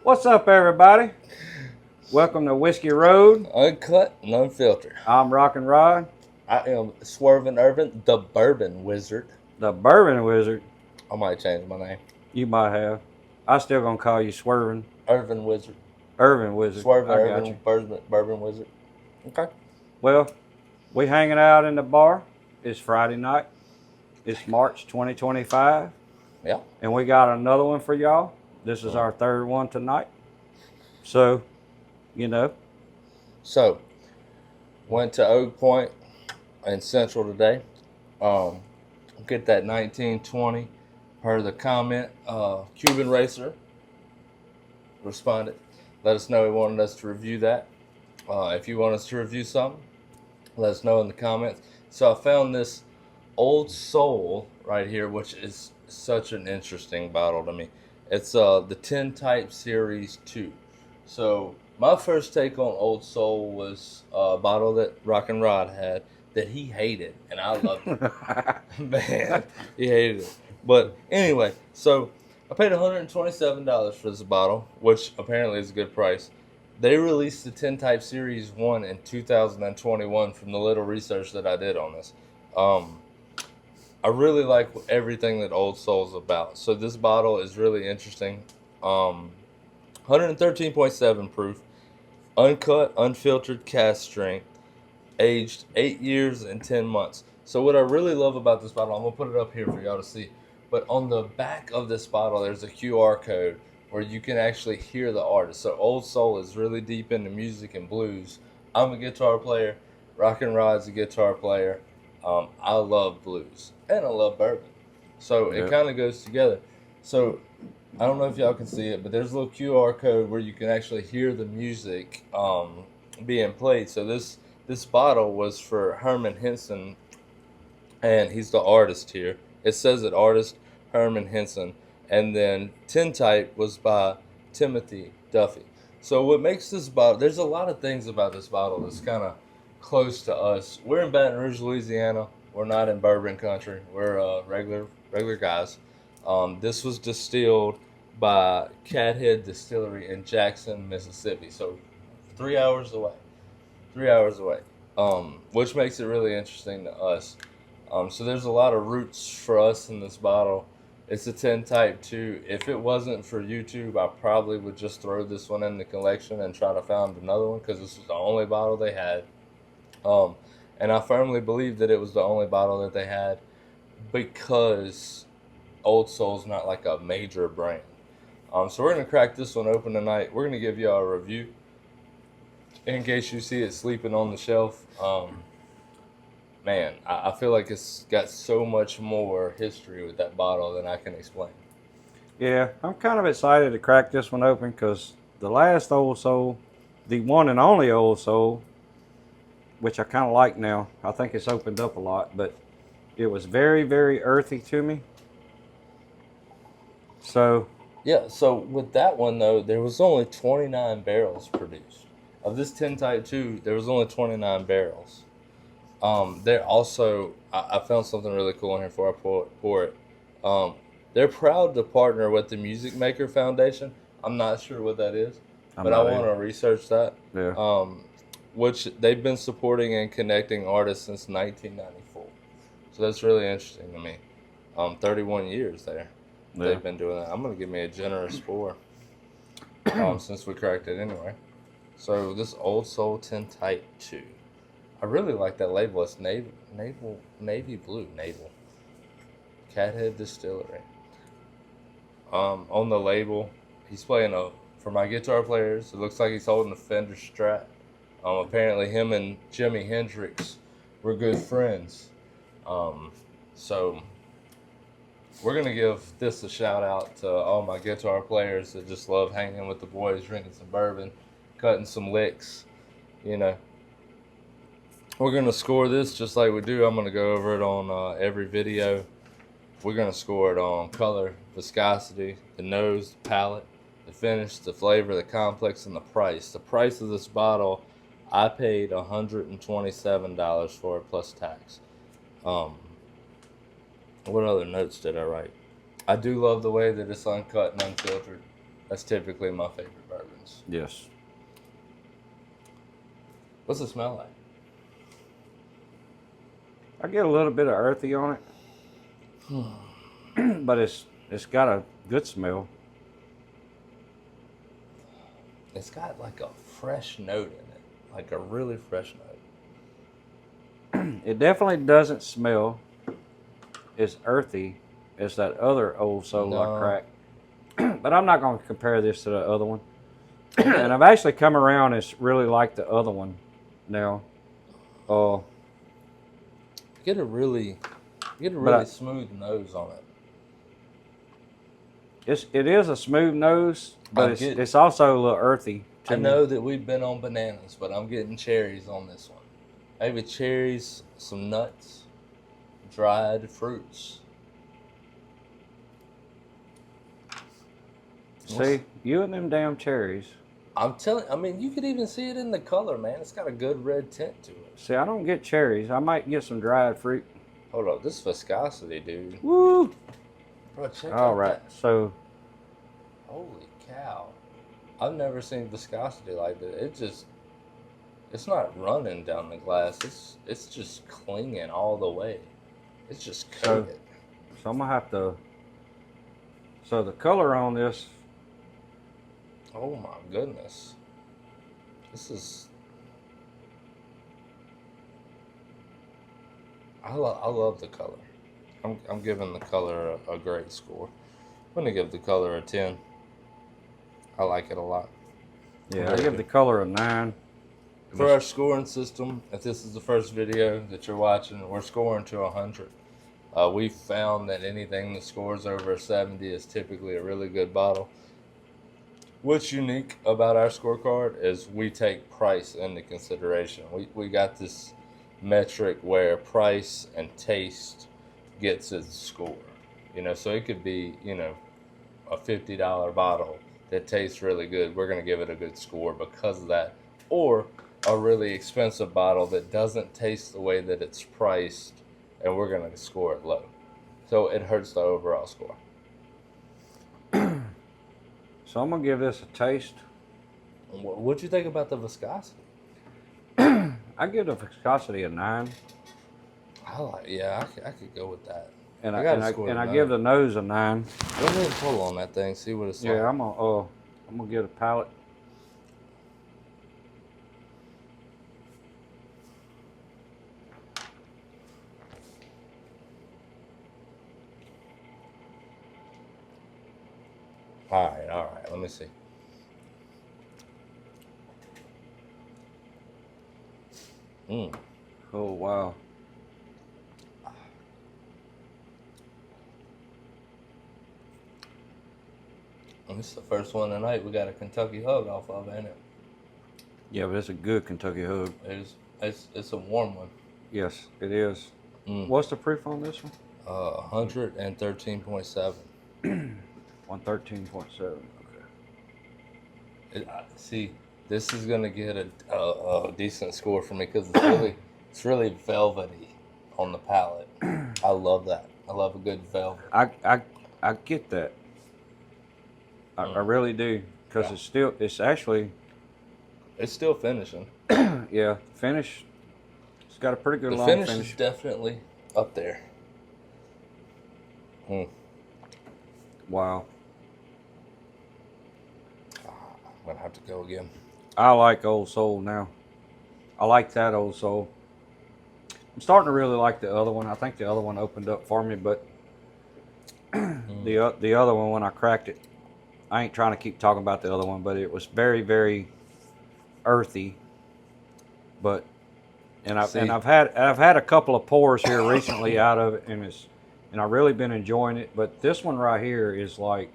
What's up, everybody? Welcome to Whiskey Road. Uncut and unfiltered. I'm Rockin' Rod, I am Swervin Irvin, the Bourbon Wizard. the Bourbon Wizard. I might change my name. You might have. I still gonna call you Swervin. Irvin Wizard. Irvin Wizard. Swervin I got you. Irvin Bourbon Wizard. Okay. Well, we hanging out in the bar. It's Friday night. It's March 2025. Yeah. And we got another one for y'all. This is our third one tonight. So, So, went to Oak Point in Central today. Get that 1920. Heard the comment. Cuban Racer responded. Let us know he wanted us to review that. If you want us to review something, let us know in the comments. So I found this Old Soul right here, which is such an interesting bottle to me. It's the TinType Series 2. So my first take on Old Soul was a bottle that Rockin' Rod had that he hated, and I loved it. Man, he hated it. But anyway, so I paid $127 for this bottle, which apparently is a good price. They released the TinType Series 1 in 2021 from the little research that I did on this. I really like everything that Old Soul's about. So this bottle is really interesting. 113.7 proof, uncut, unfiltered cast strength, aged 8 years and 10 months. So what I really love about this bottle, I'm going to put it up here for y'all to see. But on the back of this bottle, there's a QR code where you can actually hear the artist. So Old Soul is really deep into music and blues. I'm a guitar player. Rockin' Rod's a guitar player. I love blues and I love bourbon. So it kind of goes together. So I don't know if y'all can see it, but there's a little QR code where you can actually hear the music being played. So this bottle was for Herman Henson, and he's the artist here. It says that artist Herman Henson, and then TinType was by Timothy Duffy. So what makes this bottle, there's a lot of things about this bottle that's kind of close to us. We're in Baton Rouge, Louisiana. We're not in bourbon country. We're regular guys. This was distilled by Cathead Distillery in Jackson, Mississippi. So 3 hours away. 3 hours away. Which makes it really interesting to us. So there's a lot of roots for us in this bottle. It's a TinType2. If it wasn't for YouTube, I probably would just throw this one in the collection and try to find another one because this was the only bottle they had. And I firmly believe that it was the only bottle that they had because Old Soul's not like a major brand. So we're going to crack this one open tonight. We're going to give y'all a review in case you see it sleeping on the shelf. Man, I feel like it's got so much more history with that bottle than I can explain. Yeah, I'm kind of excited to crack this one open because the last Old Soul, the one and only Old Soul, which I kind of like now. I think it's opened up a lot, but it was very, very earthy to me. So yeah, so with that one though, there was only 29 barrels produced. Of this TinType2, there was only 29 barrels. They're also, I found something really cool in here before I pour it. They're proud to partner with the Music Maker Foundation. I'm not sure what that is, but I want to research that. Yeah. Which they've been supporting and connecting artists since 1994. So that's really interesting to me. 31 years there. Yeah. They've been doing that. I'm going to give me a generous pour since we cracked it anyway. So this Old Soul TinType2. I really like that label. It's navy blue. Naval. Cathead Distillery. On the label, he's playing for my guitar players, it looks like he's holding a Fender Strat. Apparently him and Jimi Hendrix were good friends. So we're going to give this a shout out to all my guitar players that just love hanging with the boys, drinking some bourbon, cutting some licks, you know. We're going to score this just like we do. I'm going to go over it on every video. We're going to score it on color, viscosity, the nose, the palate, the finish, the flavor, the complex, and the price. The price of this bottle, I paid $127 for it plus tax. What other notes did I write? I do love the way that it's uncut and unfiltered. That's typically my favorite bourbons. Yes. What's it smell like? I get a little bit of earthy on it, but it's got a good smell. It's got like a fresh note in it, like a really fresh note. It definitely doesn't smell as earthy as that other Old Soul No. I cracked. But I'm not going to compare this to the other one. And I've actually come around and really like the other one now. Get a really smooth nose on it. It is a smooth nose, but it's also a little earthy. I know that we've been on bananas, but I'm getting cherries on this one. Maybe cherries, some nuts, dried fruits. See, you and them damn cherries. I mean, you could even see it in the color, man. It's got a good red tint to it. See, I don't get cherries. I might get some dried fruit. Hold on, this viscosity, dude. Woo! Bro, check All out right, that. so Holy cow. I've never seen viscosity like that. It's not running down the glass. It's just clinging all the way. It's just coated. So I'm gonna have to. So the color on this. Oh my goodness. This is. I love the color. I'm giving the color a great score. I'm gonna give the color a 10. I like it a lot. Yeah, I give the color a 9. For our scoring system, if this is the first video that you're watching, we're scoring to 100. We found that anything that scores over a 70 is typically a really good bottle. What's unique about our scorecard is we take price into consideration. We got this metric where price and taste gets its score. So it could be, a $50 bottle that tastes really good. We're going to give it a good score because of that. Or a really expensive bottle that doesn't taste the way that it's priced, and we're going to score it low. So it hurts the overall score. So I'm gonna give this a taste. What'd you think about the viscosity? I give the viscosity a 9. I could go with that. And I give the nose a 9. Go ahead and pull on that thing, see what it's like. Yeah, I'm gonna get a palate. All right. Let me see. Oh wow. And this is the first one tonight we got a Kentucky Hug off of, ain't it? Yeah, but it's a good Kentucky Hug. It's a warm one. Yes, it is. What's the proof on this one? 113.7. 113.7. Okay. See, this is gonna get a decent score for me because it's really velvety on the palate. I love that. I love a good velvet. I get that. I really do, because it's still finishing. Yeah, finish. It's got a pretty good long finish. The finish. finish is definitely up there. Wow. I'm gonna have to go again. I like Old Soul now. I like that Old Soul. I'm starting to really like the other one. I think the other one opened up for me, but the other one, when I cracked it, I ain't trying to keep talking about the other one, but it was very, very earthy. But I've had a couple of pours here recently out of it, and I've really been enjoying it. But this one right here is like,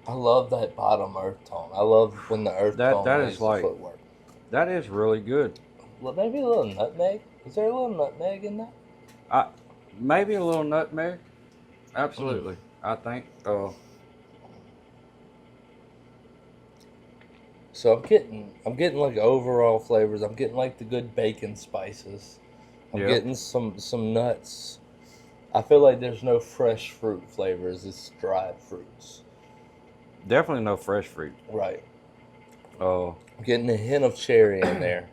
I love that bottom earth tone. I love when the earth tone makes the footwork. That is really good. Well, maybe a little nutmeg. Is there a little nutmeg in that? Maybe a little nutmeg. Absolutely, I think. So I'm getting like overall flavors. I'm getting like the good bacon spices. I'm getting some nuts. I feel like there's no fresh fruit flavors. It's dried fruits. Definitely no fresh fruit. Right. Oh, Getting a hint of cherry in there.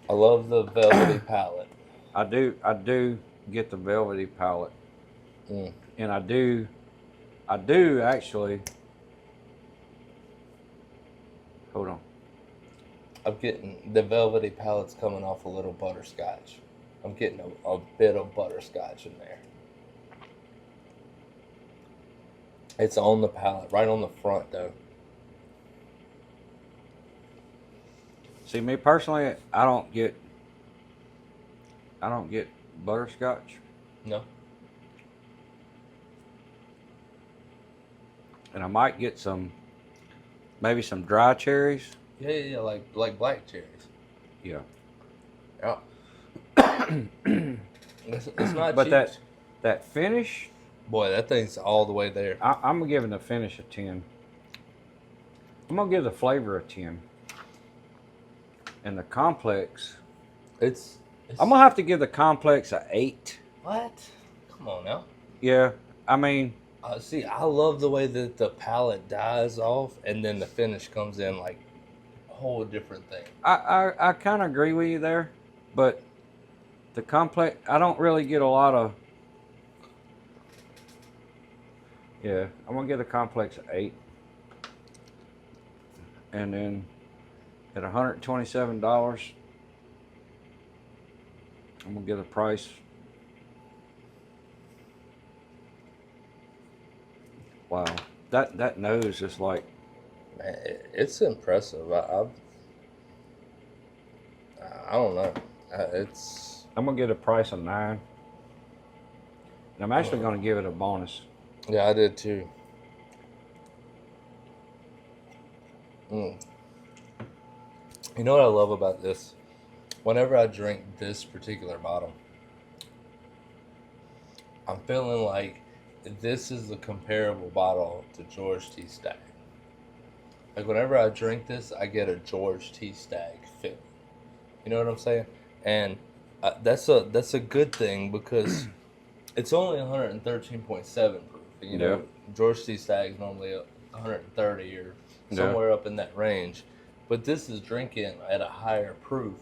I love the velvety palate. I do get the velvety palate, Mm. and I do actually. Hold on. I'm getting the velvety palate's coming off a little butterscotch. I'm getting a bit of butterscotch in there. It's on the palate, right on the front though. See, me personally, I don't get butterscotch, No. and I might get maybe some dry cherries. Yeah, like black cherries. Yeah. Yeah. It's not But cheap. that finish, Boy, that thing's all the way there. I'm gonna give the finish a 10. I'm gonna give the flavor a 10, and the complex. It's I'm gonna have to give the complex a 8. what? Come on now. Yeah, I mean, See, I love the way that the palate dies off and then the finish comes in like a whole different thing. I kind of agree with you there, but the complex, I don't really get a lot of. Yeah, I'm gonna give the complex an 8, and then at $127, I'm gonna give the price. Wow, that nose is like, Man, it's impressive. I don't know. It's I'm gonna give the price a 9, and I'm actually gonna give it a bonus. yeah, I did too. Mm. You know what I love about this? Whenever I drink this particular bottle, I'm feeling like this is a comparable bottle to George T. Stagg. Like whenever I drink this, I get a George T. Stagg feeling. You know what I'm saying? And that's a good thing because it's only 113.7 proof. You know, Yeah. George T. Stagg is normally 130 or somewhere up in that range, but this is drinking at a higher proof.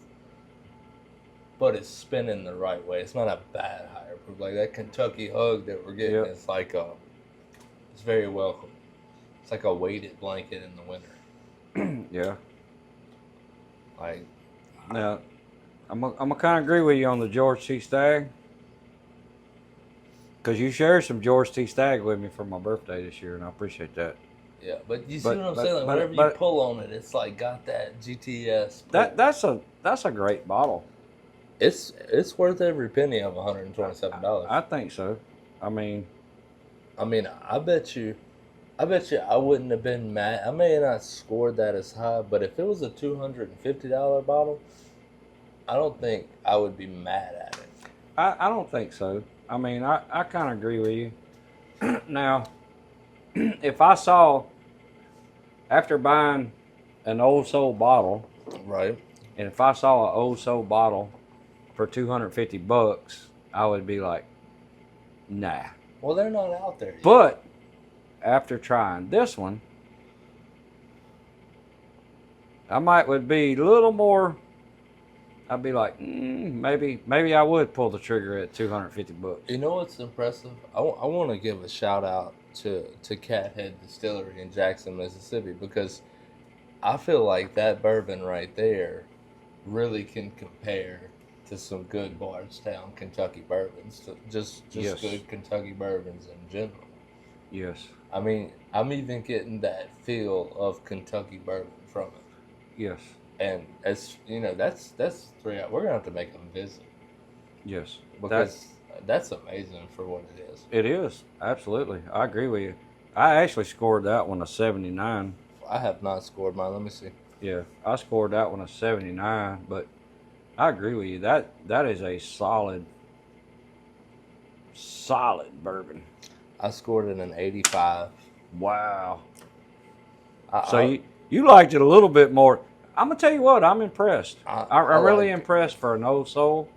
But it's spinning the right way. It's not a bad higher proof. Like that Kentucky hug that we're getting, it's like it's very welcome. It's like a weighted blanket in the winter. Yeah. Like Now, I'm gonna kind of agree with you on the George T. Stagg, because you shared some George T. Stagg with me for my birthday this year, and I appreciate that. yeah, but you see what I'm saying? Like whenever you pull on it, it's like got that GTS. That's a great bottle. It's worth every penny of $127. I think so. I mean, I bet you I wouldn't have been mad. I may have not scored that as high, but if it was a $250 bottle, I don't think I would be mad at it. I don't think so. I mean, I kind of agree with you. Now, if I saw, after buying an Old Soul bottle, Right. and if I saw an Old Soul bottle for $250, I would be like, nah. Well, they're not out there yet. But after trying this one, I would be a little more. I'd be like, maybe I would pull the trigger at $250. You know what's impressive? I want to give a shout out to Cathead Distillery in Jackson, Mississippi, because I feel like that bourbon right there really can compare to some good Bardstown, Kentucky bourbons. Just Yes. Good Kentucky bourbons in general. Yes. I mean, I'm even getting that feel of Kentucky bourbon from it. Yes. And as you know, that's 3 hours. We're gonna have to make them visit Yes. because that's amazing for what it is. It is. Absolutely. I agree with you. I actually scored that one a 79. I have not scored mine. Let me see. Yeah, I scored that one a 79, but I agree with you. That is a solid bourbon. I scored it an 85. Wow. So you liked it a little bit more. I'm gonna tell you what, I'm impressed. I'm really impressed for an Old Soul.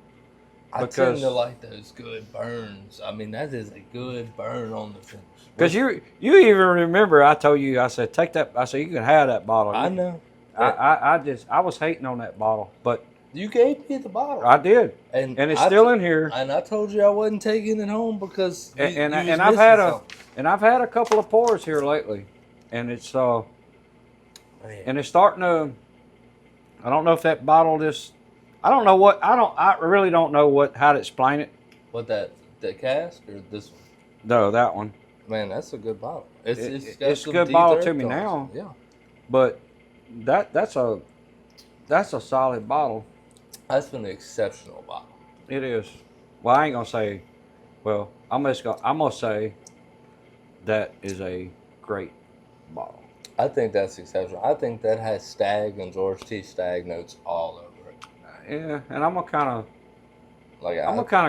I tend to like those good burns. I mean, that is a good burn on the finish. Because you even remember I told you, I said, take that. I said, you can have that bottle. I know. I was hating on that bottle, but you gave me the bottle. I did, and it's still in here. And I told you I wasn't taking it home because and I've had a couple of pours here lately, and it's and it's starting to. I don't know if that bottle just. I don't know what I really don't know how to explain it. What that cask or this one? No, that one. Man, that's a good bottle. It's a good bottle to me now. Yeah, but that's a solid bottle. That's an exceptional bottle. It is. Well, I ain't gonna say. Well, I'm gonna say that is a great bottle. I think that's exceptional. I think that has Stag and George T. Stag notes all over it. Yeah, and I'm gonna kind of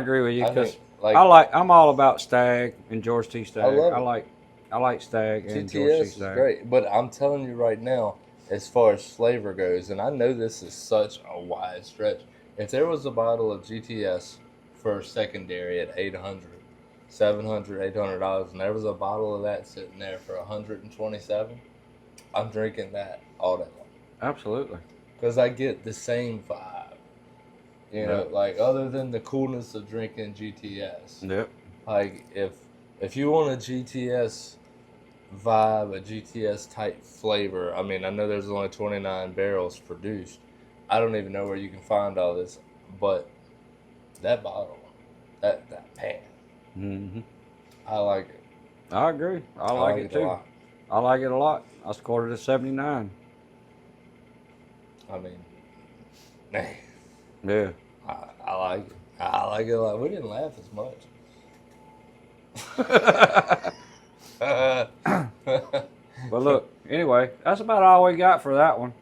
agree with you because like, I'm all about Stag and George T. Stag. I like Stag and GTS George T. Stag. Is great, but I'm telling you right now, as far as flavor goes, and I know this is such a wide stretch. If there was a bottle of GTS for secondary at $800, $700, $800, and there was a bottle of that sitting there for $127, I'm drinking that all day long. Absolutely. Because I get the same vibe. You know, like other than the coolness of drinking GTS. Yep. Like if you want a GTS vibe, a GTS type flavor, I mean, I know there's only 29 barrels produced. I don't even know where you can find all this, but that bottle, that pan, I like it. I agree. I like it too. I like it a lot. I scored it a 79. I mean, man. Yeah. I like it. I like it a lot. We didn't laugh as much. But look, anyway, that's about all we got for that one.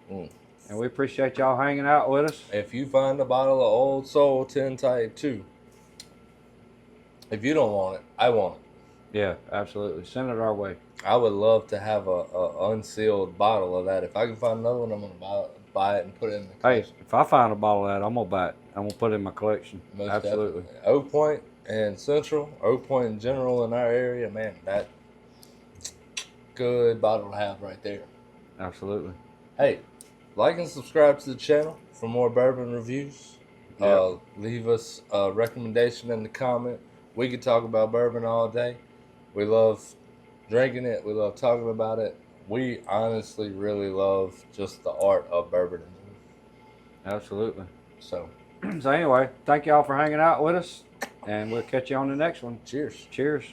And we appreciate y'all hanging out with us. If you find a bottle of Old Soul TinType2, if you don't want it, I want it. Yeah, absolutely. Send it our way. I would love to have a unsealed bottle of that. If I can find another one, I'm gonna buy it and put it in the collection. Hey, if I find a bottle of that, I'm gonna buy it. I'm gonna put it in my collection. Most absolutely. Definitely. Oak Point and Central, Oak Point in general in our area, man, that good bottle to have right there. Absolutely. Hey, like and subscribe to the channel for more bourbon reviews. Yep. Leave us a recommendation in the comment. We could talk about bourbon all day. We love drinking it. We love talking about it. We honestly really love just the art of bourbon. Absolutely. So anyway, thank y'all for hanging out with us, and we'll catch you on the next one. Cheers. Cheers.